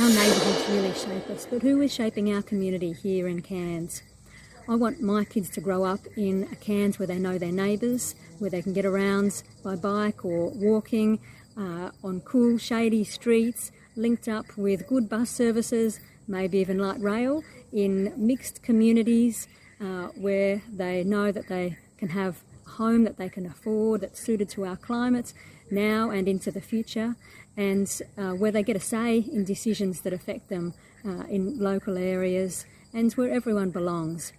Our neighbourhoods really shape us, but who is shaping our community here in Cairns? I want my kids to grow up in a Cairns where they know their neighbours, where they can get around by bike or walking, on cool, shady streets, linked up with good bus services, maybe even light rail, in mixed communities where they know that they can have a home that they can afford, that's suited to our climate now and into the future, and where they get a say in decisions that affect them in local areas and where everyone belongs.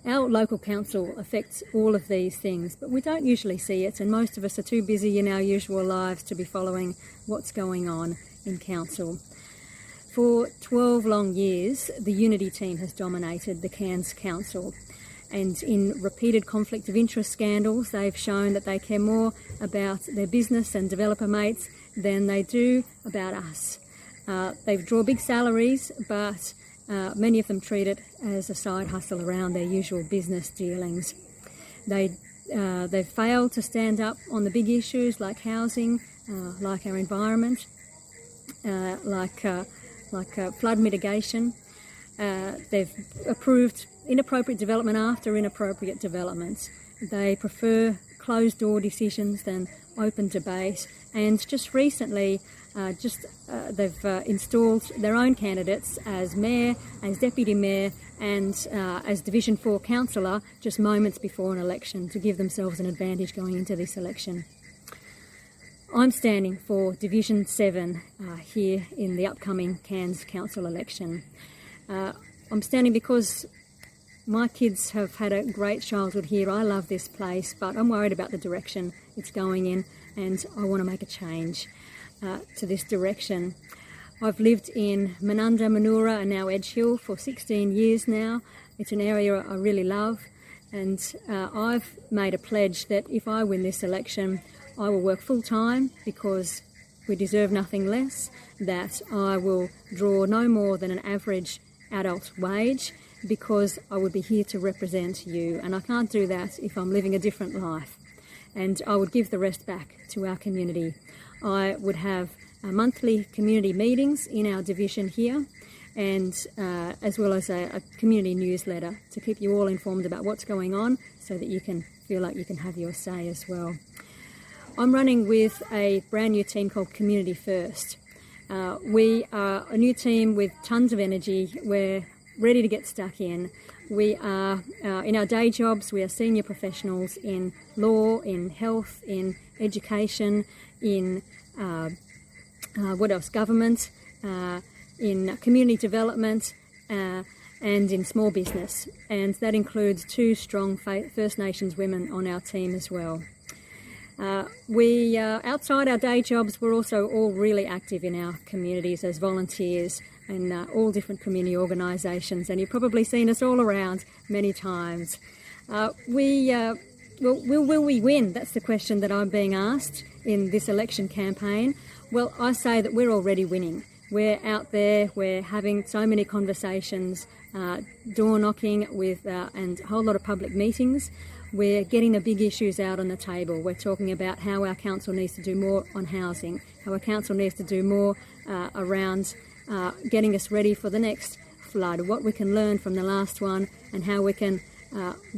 Our local council affects all of these things, but we don't usually see it, and most of us are too busy in our usual lives to be following what's going on in council. For 12 long years, the Unity team has dominated the Cairns Council, and in repeated conflict of interest scandals, they've shown that they care more about their business and developer mates than they do about us. They draw big salaries, but many of them treat it as a side hustle around their usual business dealings. They've failed to stand up on the big issues like housing, like our environment, like flood mitigation. They've approved inappropriate development after inappropriate developments. They prefer closed-door decisions than open debate, and just recently they've installed their own candidates as mayor, as deputy mayor and as Division 4 councillor just moments before an election to give themselves an advantage going into this election. I'm standing for Division 7 here in the upcoming Cairns Council election. I'm standing because my kids have had a great childhood here. I love this place, but I'm worried about the direction it's going in, and I want to make a change to this direction. I've lived in Manunda, Manura and now Edge Hill for 16 years now. It's an area I really love, and I've made a pledge that if I win this election, I will work full-time because we deserve nothing less, that I will draw no more than an average adult wage because I would be here to represent you, and I can't do that if I'm living a different life. And I would give the rest back to our community. I would have monthly community meetings in our division here, and as well as a community newsletter to keep you all informed about what's going on so that you can feel like you can have your say as well. I'm running with a brand new team called Community First. We are a new team with tons of energy. We're ready to get stuck in. We are, in our day jobs, we are senior professionals in law, in health, in education, in government, in community development, and in small business. And that includes 2 strong First Nations women on our team as well. Outside our day jobs, we're also all really active in our communities as volunteers in all different community organisations, and you've probably seen us all around many times. Will we win? That's the question that I'm being asked in this election campaign. Well, I say that we're already winning. We're out there, we're having so many conversations, door knocking with and a whole lot of public meetings. We're getting the big issues out on the table. We're talking about how our council needs to do more on housing, how our council needs to do more around getting us ready for the next flood, what we can learn from the last one and how we can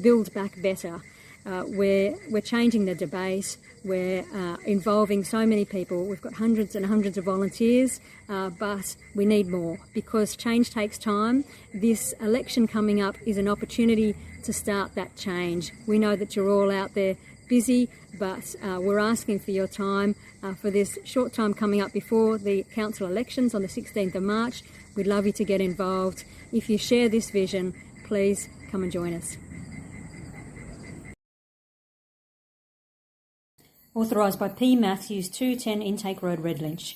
build back better. We're changing the debate. We're involving so many people. We've got hundreds and hundreds of volunteers, but we need more because change takes time. This election coming up is an opportunity to start that change. We know that you're all out there busy, but we're asking for your time for this short time coming up before the council elections on the 16th of March. We'd love you to get involved. If you share this vision, please come and join us. Authorised by P. Matthews, 210 Intake Road, Redlynch.